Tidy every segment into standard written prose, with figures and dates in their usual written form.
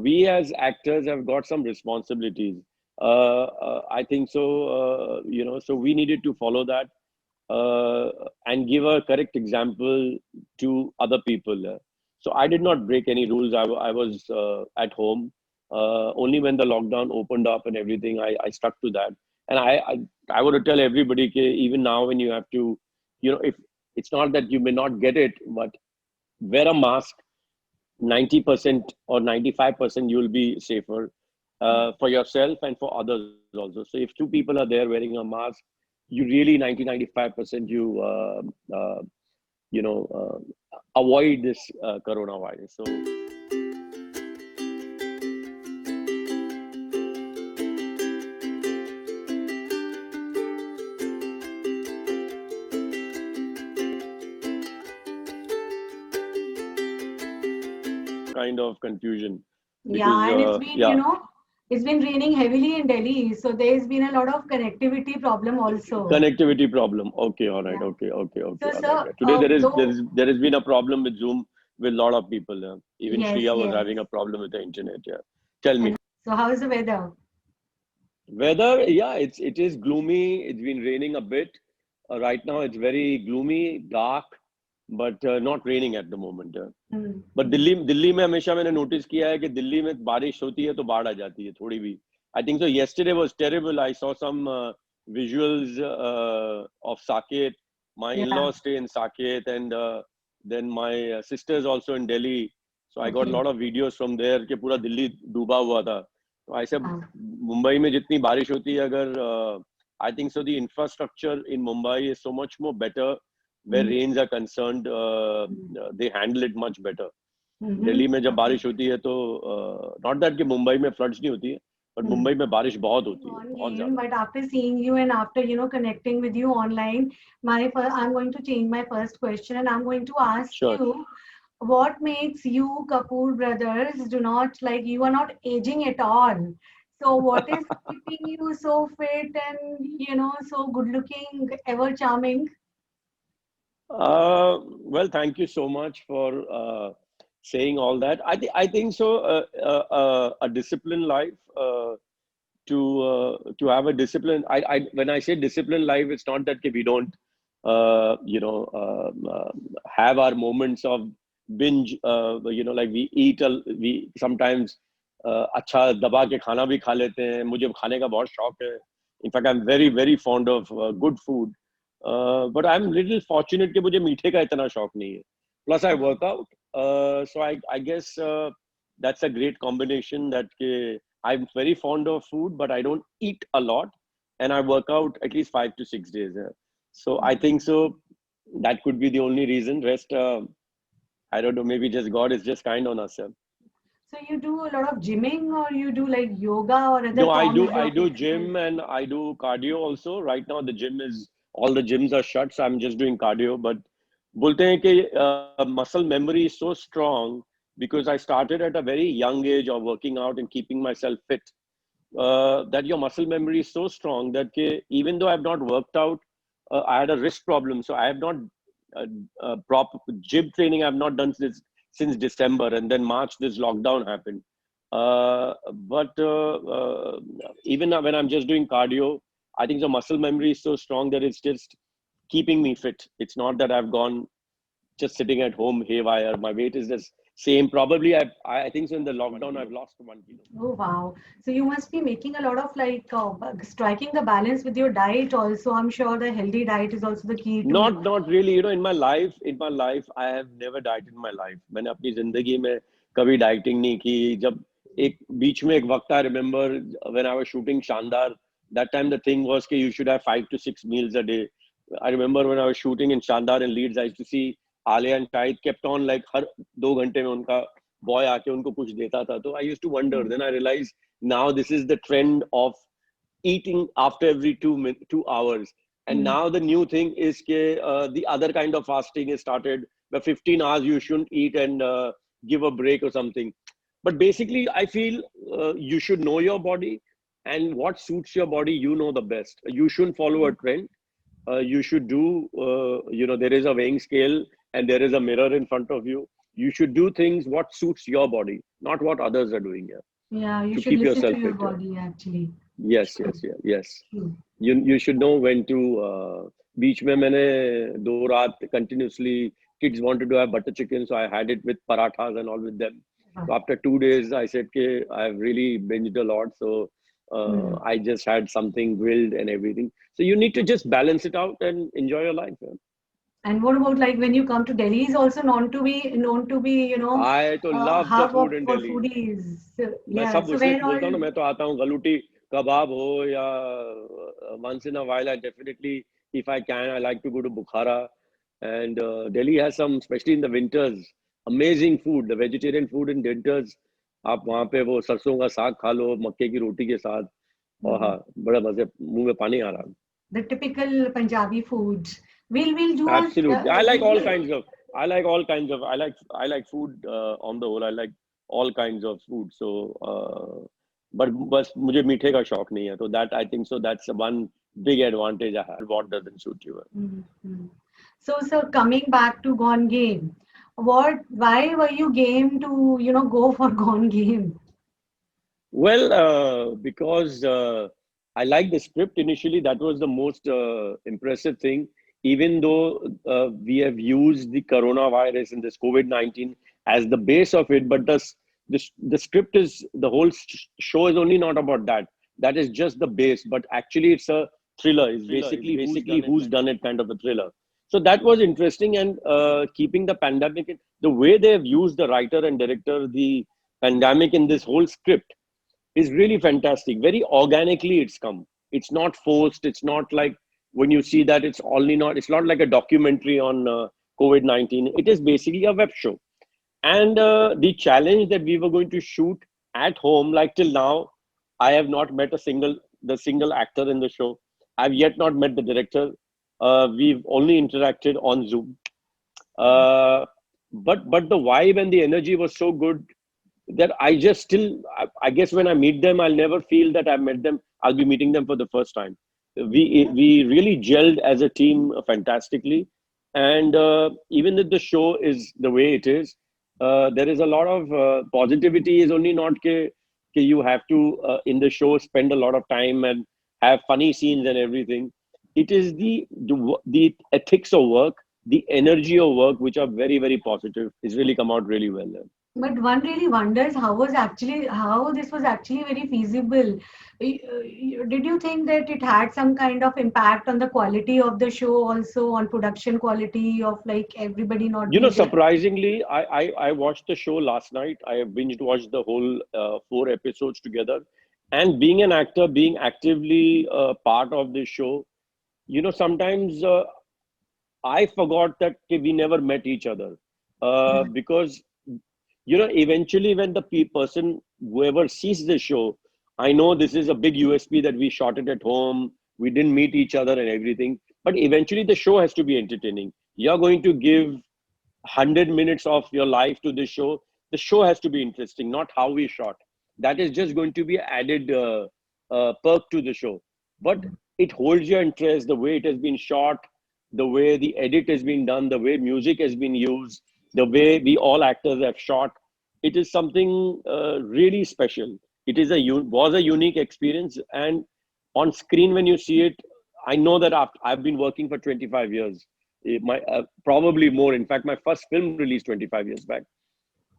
We as actors have got some responsibilities. I think so. So we needed to follow that and give a correct example to other people. So I did not break any rules. I was at home. Only when the lockdown opened up and everything, I stuck to that. And I want to tell everybody, even now when you have to, if it's not that you may not get it, but wear a mask. 90% or 95% you'll be safer for yourself and for others also. So if two people are there wearing a mask, you really 90-95% you you know avoid this coronavirus. So kind of confusion because Yeah, and it's been, yeah, it's been raining heavily in Delhi, so there's been a lot of connectivity problem also. connectivity problem. Okay, all right, Yeah. okay, So, all right. sir, Yeah. Today though, there has been a problem with Zoom with a lot of people. Yeah. Even yes, Shriya was yes. having a problem with the internet. Yeah, tell me. And so, how is the weather? Weather, yeah, it is gloomy. It's been raining a bit. Right now, it's very gloomy, dark, but not raining at the moment. Hmm. But Delhi में हमेशा मैंने notice किया है कि दिल्ली में बारिश होती है तो बाढ़ आ जाती है थोड़ी भी. I think so. Yesterday was terrible. I saw some visuals of Saket. My Yeah, in-laws stay in Saket, and then my sisters also in Delhi. So I got a okay. lot of videos from there कि पूरा दिल्ली डूबा हुआ था. तो ऐसे Ah, Mumbai में जितनी बारिश होती है अगर I think so the infrastructure in Mumbai is so much more better where mm, rains are concerned. They handle it much better. mm-hmm. Delhi में जब Okay. बारिश होती है तो नॉट दैट कि मुंबई में फ्लड्स नहीं होती है बट Hmm. मुंबई में बारिश बहुत होती है On बहुत game, ज्यादा. but after seeing you and after connecting with you online, I'm going to change my first question and I'm going to ask Sure. you, what makes you Kapoor brothers do not like you are not aging at all? So what is keeping you so fit and so good looking, ever charming? Well, thank you so much for saying all that. I think so. A disciplined life to have a discipline. When I say disciplined life, it's not that we don't have our moments of binge. Like we sometimes अच्छा दबा के खाना भी खा लेते हैं. मुझे खाने का बहुत शौक है. In fact, I'm very fond of good food. But I'm little fortunate कि मुझे मीठे का इतना शौक नहीं है. Plus I work out. So I guess that's a great combination that I'm very fond of food, but I don't eat a lot, and I work out at least 5 to 6 days. So I Okay. think so that could be the only reason. Rest, I don't know. Maybe just God is just kind on us. So you do a lot of gymming or you do like yoga or other No, forms I of do exercise? gym and I do cardio also. Right now, all the gyms are shut, so I'm just doing cardio. But बोलते हैं कि muscle memory is so strong because I started at a very young age of working out and keeping myself fit. That your muscle memory is so strong that even though I've not worked out, I had a wrist problem, so I have not proper gym training. I've not done this since December, and then March this lockdown happened. But even when I'm just doing cardio, I think the muscle memory is so strong that it's just keeping me fit. It's not that I've gone just sitting at home haywire. My weight is just same. Probably I think so in the lockdown I've lost 1 kilo. Oh wow. So you must be making a lot of like striking the balance with your diet also. I'm sure the healthy diet is also the key to. Not really. In my life, I have never dieted in my life. मैंने अपनी जिंदगी में कभी dieting नहीं की. जब एक बीच में एक वक्त I remember when I was shooting Shandar, that time the thing was कि you should have 5 to 6 meals a day. I remember when I was shooting in Shandar and Leeds, I used to see Alia and Shahid kept on like हर 2 घंटे में उनका boy आके उनको कुछ देता था. So I used to wonder. Then I realized now this is the trend of eating after every 2 hours. And Mm. now the new thing is the other kind of fasting is started where 15 hours you shouldn't eat and give a break or something. But basically, I feel you should know your body and what suits your body, you know the best. You shouldn't follow a trend. You should do, there is a weighing scale and there is a mirror in front of you. You should do things what suits your body, not what others are doing here, Yeah, you to should keep listen to yourself your fit here. body actually. Yes, True, yes, yes. true. You should know when to. बीच में मैंने 2 रात continuously kids wanted to have butter chicken, so I had it with parathas and all with them. Right. So after 2 days, I said, "Okay, I've really binged a lot, so Hmm. I just had something grilled and everything." So you need to just balance it out and enjoy your life. Yeah. And what about like when you come to Delhi is also known to be, I to love the hub food of in for Delhi. foodies. So, मैं yeah. सब So इसलिए where बोलता all? हूँ ना, मैं तो आता हूँ गलूटी कबाब हो या once in a while I definitely, if I can, I like to go to Bukhara. And Delhi has some, especially in the winters, amazing food. The vegetarian food in winters, आप वहाँ पे वो सरसों का साग खा लो मक्के की रोटी के साथ, और हाँ, Hmm. बड़ा मजे, मुंह में पानी आ रहा है. The typical Punjabi foods. We'll do a Absolutely. I like all we'll, kinds of. I like all kinds of. I like food on the whole. I like all kinds of food. So, but बस मुझे मीठे का शौक नहीं है. So that I think so. That's one big advantage I have. What doesn't suit you? Mhm. So coming back to Gone Game, why were you game to, go for Gone Game? Well, because I like the script initially. That was the most impressive thing. Even though we have used the coronavirus and this COVID-19 as the base of it, but the script is the whole show is only not about that. That is just the base. But actually, it's a thriller. It's basically who's done it kind of a thriller. So that was interesting, and keeping the pandemic, the way they have used the writer and director, the pandemic in this whole script is really fantastic. Very organically, it's come. It's not forced. It's not like when you see that it's only not. It's not like a documentary on COVID-19. It is basically a web show. And the challenge that we were going to shoot at home, like till now, I have not met the single actor in the show. I've yet not met the director. We've only interacted on Zoom. Uh, but the vibe and the energy was so good that I just still, I guess when I meet them, I'll never feel that I've met them. I'll be meeting them for the first time. We really gelled as a team fantastically, and even if the show is the way it is, there is a lot of positivity. Is only not ke you have to in the show spend a lot of time and have funny scenes and everything. It is the ethics of work, the energy of work, which are very very positive. It's really come out really well. But one really wonders how this was actually very feasible. Did you think that it had some kind of impact on the quality of the show, also on production quality of like everybody not You know, be there? surprisingly, I watched the show last night. I have binge watched the whole 4 episodes together. And being an actor, being actively part of this show, sometimes I forgot that we never met each other. Because, eventually when the person, whoever sees the show, I know this is a big USP that we shot it at home. We didn't meet each other and everything. But eventually the show has to be entertaining. You're going to give 100 minutes of your life to this show. The show has to be interesting, not how we shot. That is just going to be added perk to the show. But it holds your interest, the way it has been shot, the way the edit has been done, the way music has been used, the way we all actors have shot. It is something really special. It is was a unique experience, and on screen when you see it, I know that I've been working for 25 years. My probably more. In fact, my first film released 25 years back.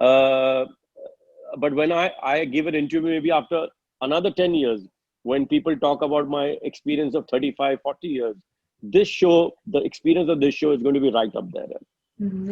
Uh, but when I give an interview, maybe after another 10 years, when people talk about my experience of 35, 40 years, this show, the experience of this show is going to be right up there.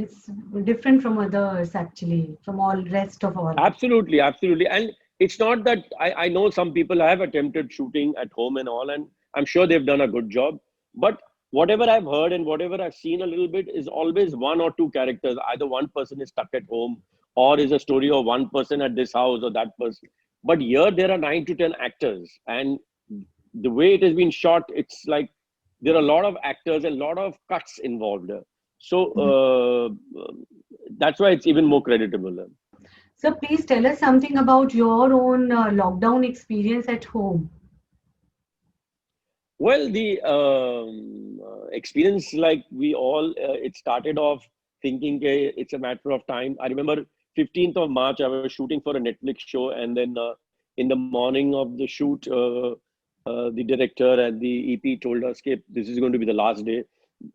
It's different from others actually, from all rest of all. Absolutely, absolutely. And it's not that I know some people have attempted shooting at home and all, and I'm sure they've done a good job. But whatever I've heard and whatever I've seen a little bit is always one or two characters. Either one person is stuck at home, or is a story of one person at this house or that person. But here there are 9 to 10 actors, and the way it has been shot, it's like there are a lot of actors and a lot of cuts involved. So that's why it's even more creditable. So please tell us something about your own lockdown experience at home. Well, the experience, like we all, it started off. thinking it's a matter of time. I remember 15th of March, I was shooting for a Netflix show, and then in the morning of the shoot, the director and the EP told us, "Okay, this is going to be the last day."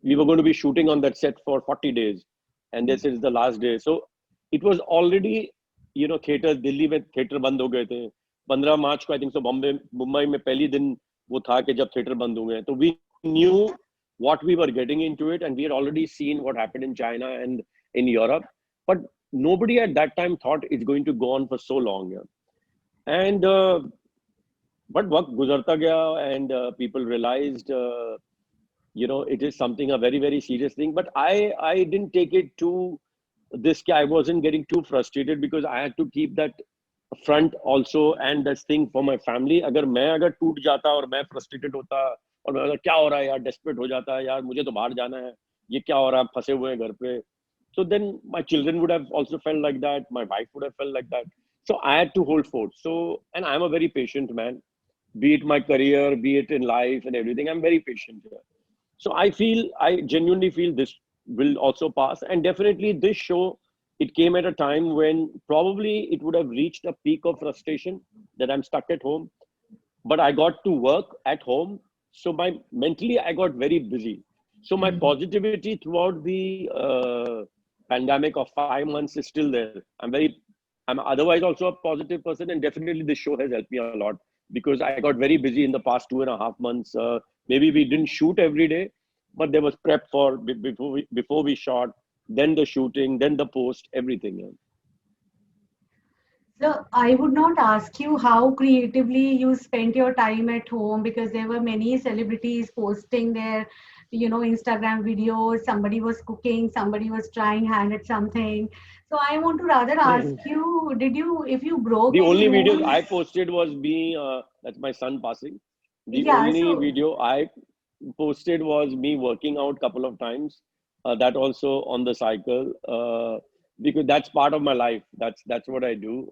We were going to be shooting on that set for 40 days, and this is the last day. So it was already, theaters, Delhi में theater बंद हो गए थे. 15 मार्च को I think so Mumbai में पहली दिन वो था कि जब theater बंद हो गए. तो we knew what we were getting into it, and we had already seen what happened in China and in Europe, but nobody at that time thought it's going to go on for so long. Yeah. And but वक्त गुजरता गया, and people realized it is something, a very very serious thing. But I didn't take it to this. I wasn't getting too frustrated because I had to keep that front also and this thing for my family. अगर टूट जाता और मैं frustrated होता और मैं क्या हो रहा है यार, desperate हो जाता है यार, मुझे तो बाहर जाना है, ये क्या हो रहा है, फंसे हुए हैं घर पे. So then my children would have also felt like that. My wife would have felt like that. So I had to hold forth. So, and I'm a very patient man, be it my career, be it in life and everything. I'm very patient here. So I genuinely feel this will also pass. And definitely this show, it came at a time when probably it would have reached a peak of frustration that I'm stuck at home. But I got to work at home. So mentally, I got very busy. So my positivity throughout the pandemic of 5 months is still there. I'm otherwise also a positive person, and definitely this show has helped me a lot because I got very busy in the past 2.5 months. Maybe we didn't shoot every day, but there was prep for before we shot, then the shooting, then the post, everything. Yeah. So I would not ask you how creatively you spent your time at home, because there were many celebrities posting their, Instagram videos. Somebody was cooking, somebody was trying hand at something. So I want to rather ask you, if you broke The any only videos I rules? posted was me, that's my son passing. The Yeah, only so video I posted was me working out couple of times. That also on the cycle, because that's part of my life. That's what I do.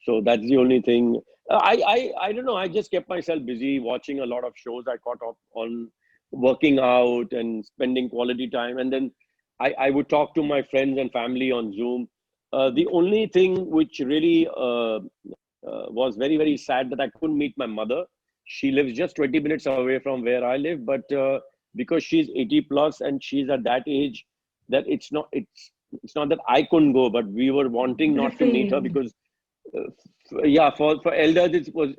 So that's the only thing. I don't know. I just kept myself busy watching a lot of shows. I caught up on working out and spending quality time, and then I would talk to my friends and family on Zoom. The only thing which really was very very sad that I couldn't meet my mother. She lives just 20 minutes away from where I live, but because she's 80 plus and she's at that age, that it's not that I couldn't go, but we were wanting not to meet her refrain. because yeah, for elders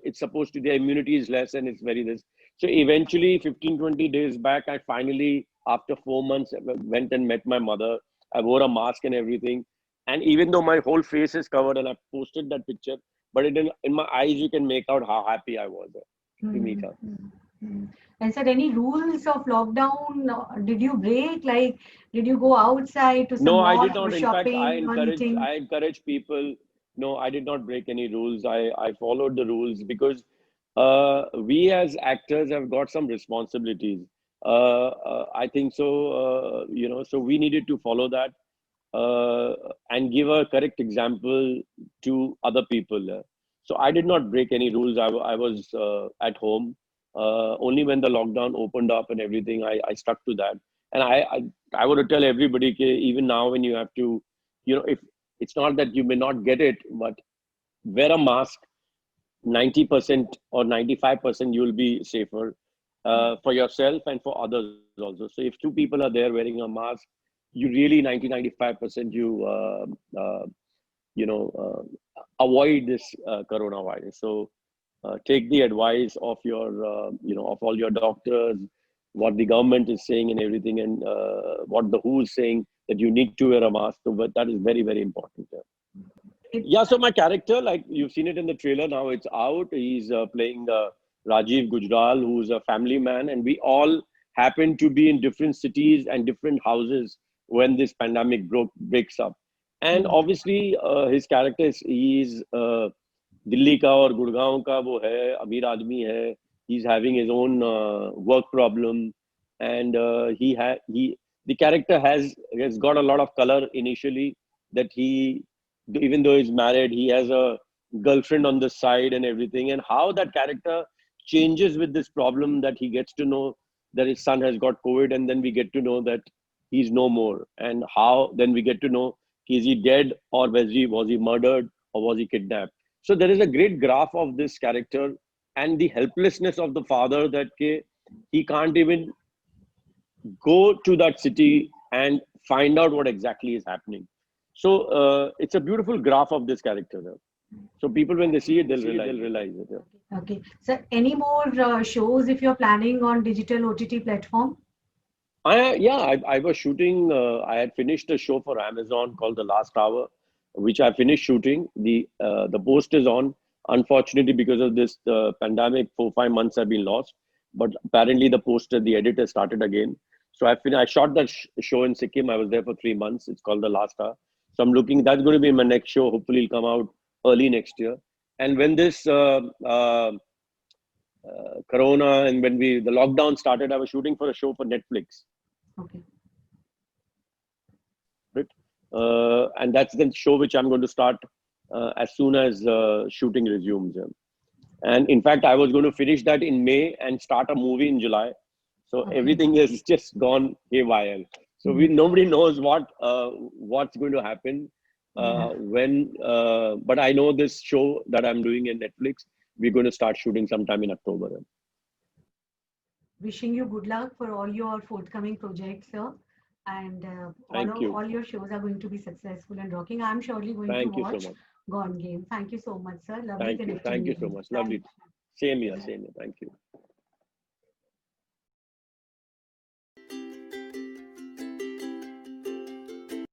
it's supposed to, their immunity is less and it's very this. So eventually 15-20 days back, I finally, after 4 months, went and met my mother. I wore a mask and everything, and even though my whole face is covered, and I posted that picture, but in my eyes you can make out how happy I was to meet Hmm, her. hmm, hmm. And sir, any rules of lockdown did you break? Like, did you go outside to some No, I mall did for not. In fact, shopping or eating? I encourage people. No, I did not break any rules. I followed the rules because we as actors have got some responsibilities. I think so. So we needed to follow that and give a correct example to other people. So I did not break any rules. I was at home. Only when the lockdown opened up and everything, I stuck to that. And I want to tell everybody, even now when you have to, if it's not that you may not get it, but wear a mask. 90% or 95% you'll be safer for yourself and for others also. So if two people are there wearing a mask, you really 90-95% you you know avoid this coronavirus. So take the advice of your of all your doctors, what the government is saying and everything, and what the WHO is saying, that you need to wear a mask. So but that is very very important. It, Yeah, so my character, like you've seen it in the trailer, now it's out. He's playing Rajiv Gujral, who's a family man, and we all happen to be in different cities and different houses when this pandemic breaks up. And hmm, obviously, his character is he's Delhi का और गुड़गांव का वो है, अमीर आदमी है. He's having his own work problem, and he the character has got a lot of color initially. That he, even though he's married, he has a girlfriend on the side and everything, and how that character changes with this problem, that he gets to know that his son has got COVID, and then we get to know that he's no more, and how then we get to know, is he dead, or was he murdered, or was he kidnapped. So there is a great graph of this character and the helplessness of the father, that he can't even go to that city and find out what exactly is happening. So it's a beautiful graph of this character. So people, when they see it, they'll realize it. Okay. So any more shows if you're planning on digital OTT platform? I was shooting. I had finished a show for Amazon called The Last Hour, which I finished shooting. The post is on. Unfortunately, because of this pandemic, 4-5 months have been lost. But apparently, the editor started again. So I shot that show in Sikkim. I was there for 3 months. It's called The Last Hour. So I'm looking. That's going to be my next show. Hopefully, it'll come out early next year. And when this Corona and when the lockdown started, I was shooting for a show for Netflix. Okay. And that's the show which I'm going to start as soon as shooting resumes. And in fact, I was going to finish that in May and start a movie in July. So everything is just gone haywire. So nobody knows what's going to happen when. But I know this show that I'm doing in Netflix, we're going to start shooting sometime in October. Wishing you good luck for all your forthcoming projects, sir. And all your shows are going to be successful and rocking. I'm surely going to watch Gone Game. Thank you so much, sir. Lovely connecting Thank you with so you. much. Lovely. Same here. Thank you.